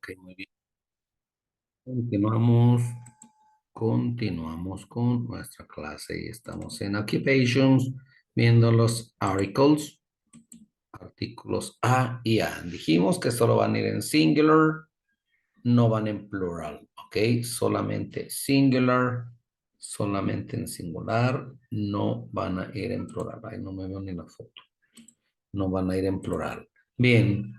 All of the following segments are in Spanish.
Ok, muy bien. Continuamos con nuestra clase y estamos en Occupations, viendo los artículos A y A. Dijimos que solo van a ir en singular, no van en plural, ¿ok? Solamente singular, solamente en singular, no van a ir en plural. Ahí no me veo ni la foto. No van a ir en plural. Bien.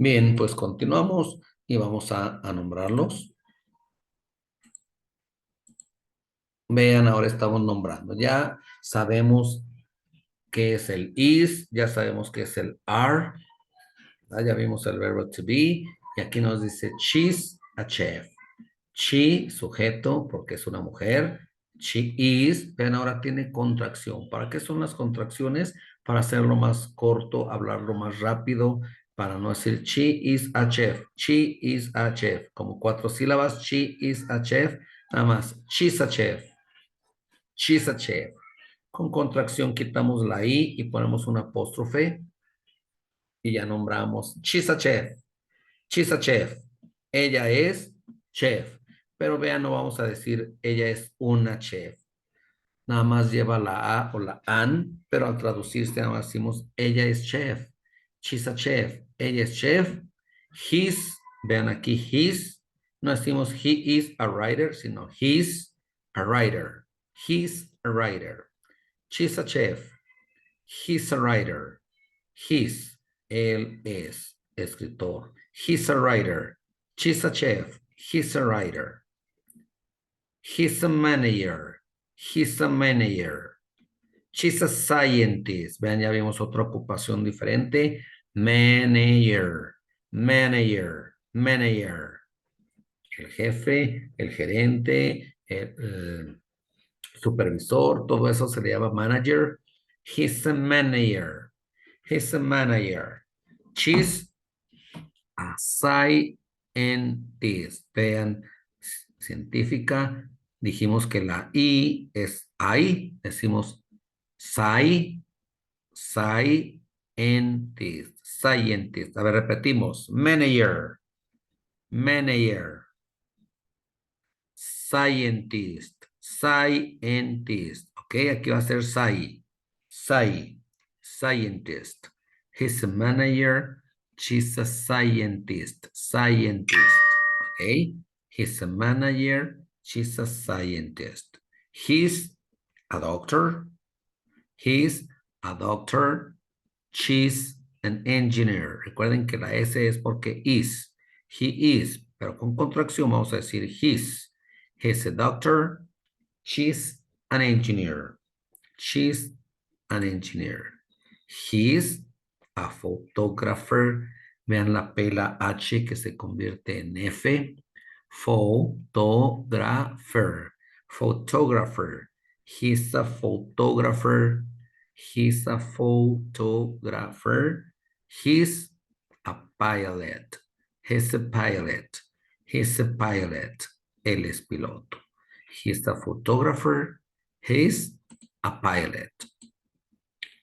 Bien, pues continuamos y vamos a nombrarlos. Vean, ahora estamos nombrando. Ya sabemos qué es el is, ya sabemos qué es el are, ¿verdad? Ya vimos el verbo to be, y aquí nos dice she's a chef. She, sujeto, porque es una mujer. She is, vean, ahora tiene contracción. ¿Para qué son las contracciones? Para hacerlo más corto, hablarlo más rápido, para no decir she is a chef. She is a chef. Como 4 sílabas, she is a chef. Nada más, she's a chef. She's a chef. Con contracción quitamos la I y ponemos un apóstrofe y ya nombramos she's a chef. She's a chef. Ella es chef. Pero vean, no vamos a decir ella es una chef. Nada más lleva la A o la an, pero al traducirse nada más decimos ella es chef. She's a chef. Ella es chef. He's, vean aquí, he's. No decimos he is a writer, sino he's a writer. He's a writer. She's a chef. He's a writer. He's, él es escritor. He's a writer. She's a chef. He's a writer. He's a manager. He's a manager. She's a scientist. Vean, ya vimos otra ocupación diferente. Manager. Manager. Manager. El jefe, el gerente, el supervisor, todo eso se le llama manager. He's a manager. He's a manager. She's a scientist. Vean, científica. Dijimos que la I es I. Decimos scientist. Scientist. A ver, repetimos. Manager. Manager. Scientist. Scientist. Ok, aquí va a ser Scientist. He's a manager. She's a scientist. Scientist. Ok. He's a manager. She's a scientist. He's a doctor. He's a doctor. She's an engineer. Recuerden que la S es porque is. He is, pero con contracción vamos a decir his. He's a doctor. She's an engineer. She's an engineer. He's a photographer. Vean la P, la H que se convierte en F. Photographer. Photographer. He's a photographer. He's a photographer. He's a pilot. He's a pilot. He's a pilot. Él es piloto. He's a photographer. He's a pilot.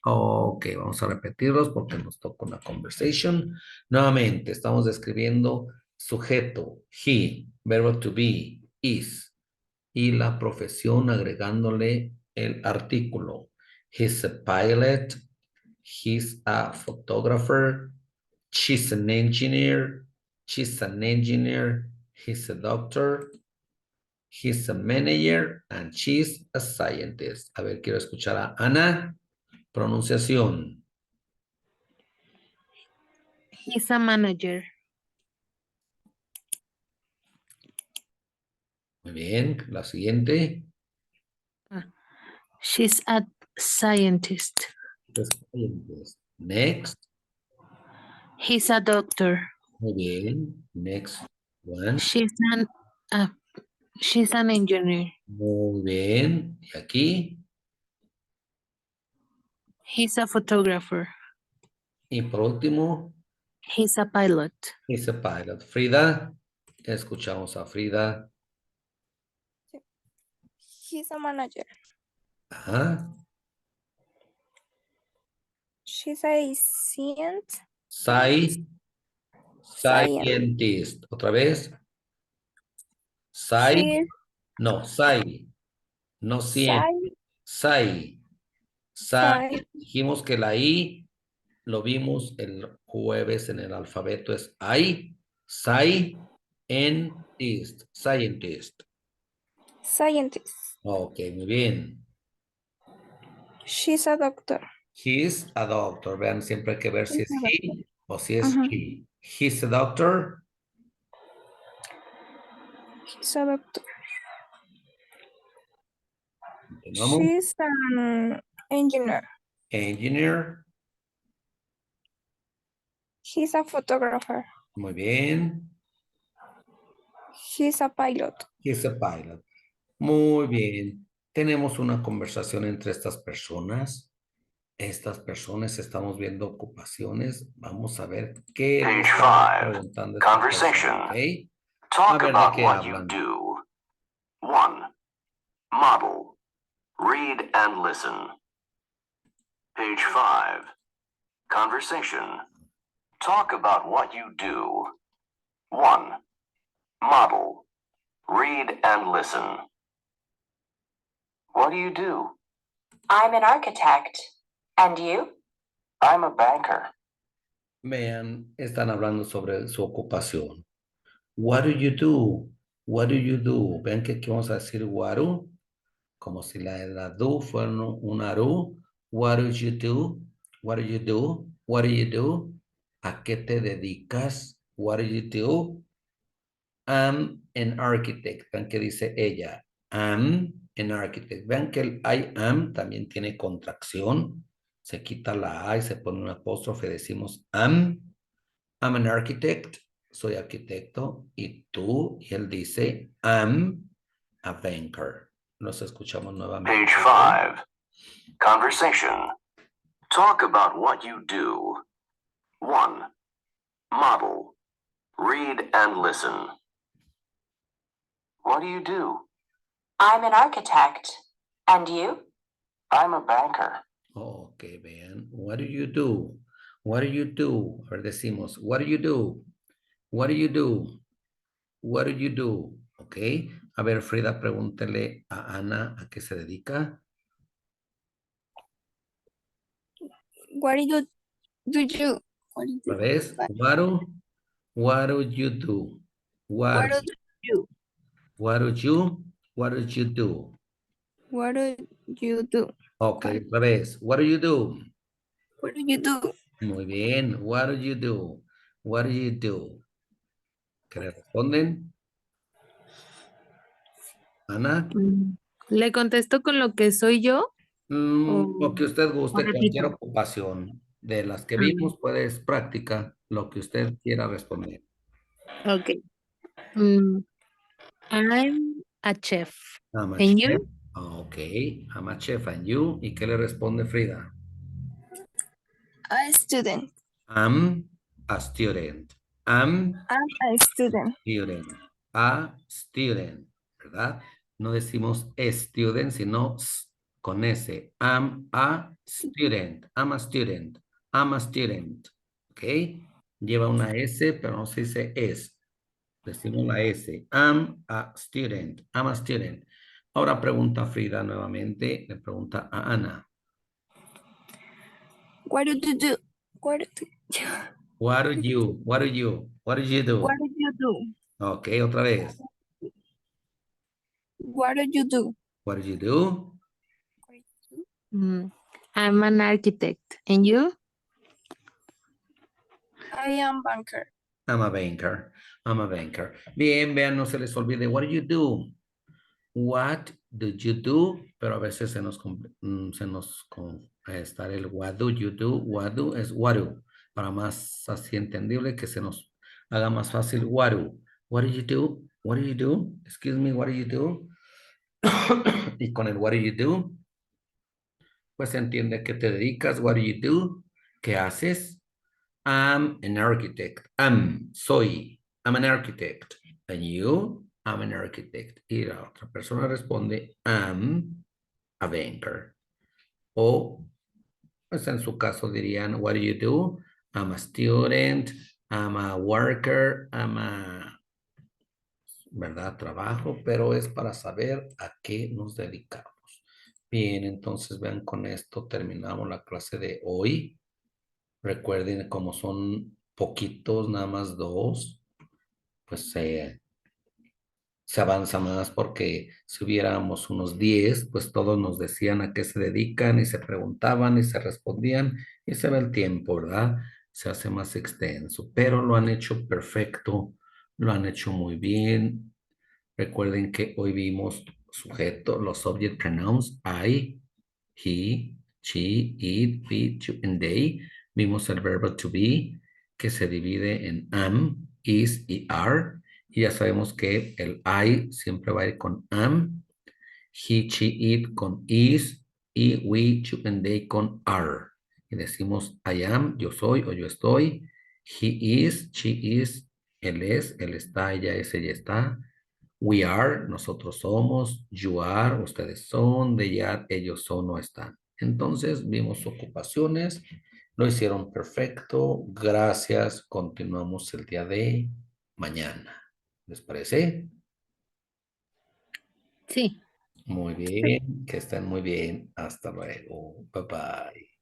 Ok, vamos a repetirlos porque nos toca una conversation. Nuevamente, estamos describiendo sujeto, he, verbo to be, is, y la profesión agregándole el artículo. He's a pilot, he's a photographer, she's an engineer, he's a doctor, he's a manager, and she's a scientist. A ver, quiero escuchar a Ana. Pronunciación. He's a manager. Muy bien. La siguiente. She's a scientist. Next. He's a doctor. Muy bien. Next one. Uh, she's an engineer. Muy bien. Y aquí. He's a photographer. Y por último. He's a pilot. He's a pilot. Frida. Escuchamos a Frida. He's a manager. Ajá. She's a scientist. Sci, Science. scientist. Otra vez. Sci, She's no, sci, no cien. sci, Sci, sci. sci, Dijimos que la I lo vimos el jueves en el alfabeto es I, scientist, scientist. scientist. Ok, muy bien. She's a doctor. He's a doctor. Vean, siempre hay que ver si She's es a doctor. he o si es Ujú. she. He's a doctor. She's a doctor. Continuamos. She's an engineer. Engineer. She's a photographer. Muy bien. She's a pilot. He's a pilot. Muy bien. Tenemos una conversación entre estas personas. Estas personas estamos viendo ocupaciones. Vamos a ver qué le Page están 5. preguntando a esta Conversation. persona, ¿ok? A Talk ver de about qué what you hablan. do. 1. Model. Read and listen. Page 5. Conversation. Talk about what you do. 1. Model. Read and listen. What do you do? I'm an architect. And you? I'm a banker. Vean, están hablando sobre su ocupación. What do you do? What do you do? Vean que aquí vamos a decir what do, como si la do fuera una do. What do you do? What do you do? What do you do? ¿A qué te dedicas? What do you do? I'm an architect. Vean que dice ella. I'm an architect. Vean que el I am también tiene contracción. Se quita la A y se pone un apóstrofe. Decimos I'm an architect. Soy arquitecto. Y tú, y él dice I'm a banker. Nos escuchamos nuevamente. Page 5. Conversation. Talk about what you do. 1. Model. Read and listen. What do you do? I'm an architect. And you? I'm a banker. Ok, vean. What do you do? What do you do? A ver, decimos, what do you do? What do you do? What do you do? Ok. A ver, Frida, pregúntele a Ana a qué se dedica. What do you do? What do Otra you vez, do? what do you do? What What, do you? what do you do? What do you do? Ok, otra vez, what do you do? What do you do? Muy bien, what do you do? What do you do? ¿Qué le responden? Ana, ¿Le contesto con lo que soy yo lo que usted o guste, cualquier repito? ocupación de las que A ver, vimos, puedes práctica lo que usted quiera responder. ok. Mm, I'm a chef. I'm a And chef. you? Ok, I'm a chef and you. ¿Y qué le responde Frida? A student. I'm a student. I'm I'm a student. student. A student, ¿verdad? No decimos student, sino con S. I'm a student. I'm a student. I'm a student. ¿Ok? Lleva una S, pero no se dice es. Decimos la S. I'm a student. I'm a student. Ahora pregunta Frida nuevamente. Le pregunta a Ana. What do you do? What do you, What do you? What do you? What do you what do? do you do? Ok, otra vez. What do you do? What do you do? Mm, I'm an architect. And you? I am banker. I'm a banker. I'm a banker. Bien, vean, no se les olvide. What do you do? What do you do? Pero a veces está el what do you do? What do es what do. Para más así entendible que se nos haga más fácil. What do? What do you do? What do you do? Excuse me, what do you do? Y con el what do you do, pues se entiende a qué te dedicas. What do you do? ¿Qué haces? I'm an architect. Soy. I'm an architect. And you? I'm an architect. Y la otra persona responde, I'm a banker. O Pues en su caso dirían, what do you do? I'm a student, I'm a worker, I'm a, ¿verdad? Trabajo, pero es para saber a qué nos dedicamos. Bien, entonces vean, con esto terminamos la clase de hoy. Recuerden, como son poquitos, nada más dos, pues se avanza más, porque si hubiéramos unos 10, pues todos nos decían a qué se dedican y se preguntaban y se respondían y se ve el tiempo, ¿verdad? Se hace más extenso, pero lo han hecho perfecto, lo han hecho muy bien. Recuerden que hoy vimos sujeto, los subject pronouns I, he, she, it, we, you, and they. Vimos el verbo to be, que se divide en am, is y are. Y ya sabemos que el I siempre va a ir con am, he, she, it con is y we, you, and they con are. Y decimos I am, yo soy o yo estoy. He is, she is, él está, ella es, ella está. We are, nosotros somos. You are, ustedes son. They are, ellos son o están. Entonces vimos ocupaciones, lo hicieron perfecto. Gracias. Continuamos el día de mañana. ¿Les parece? Sí. Muy bien, que estén muy bien. Hasta luego. Bye bye.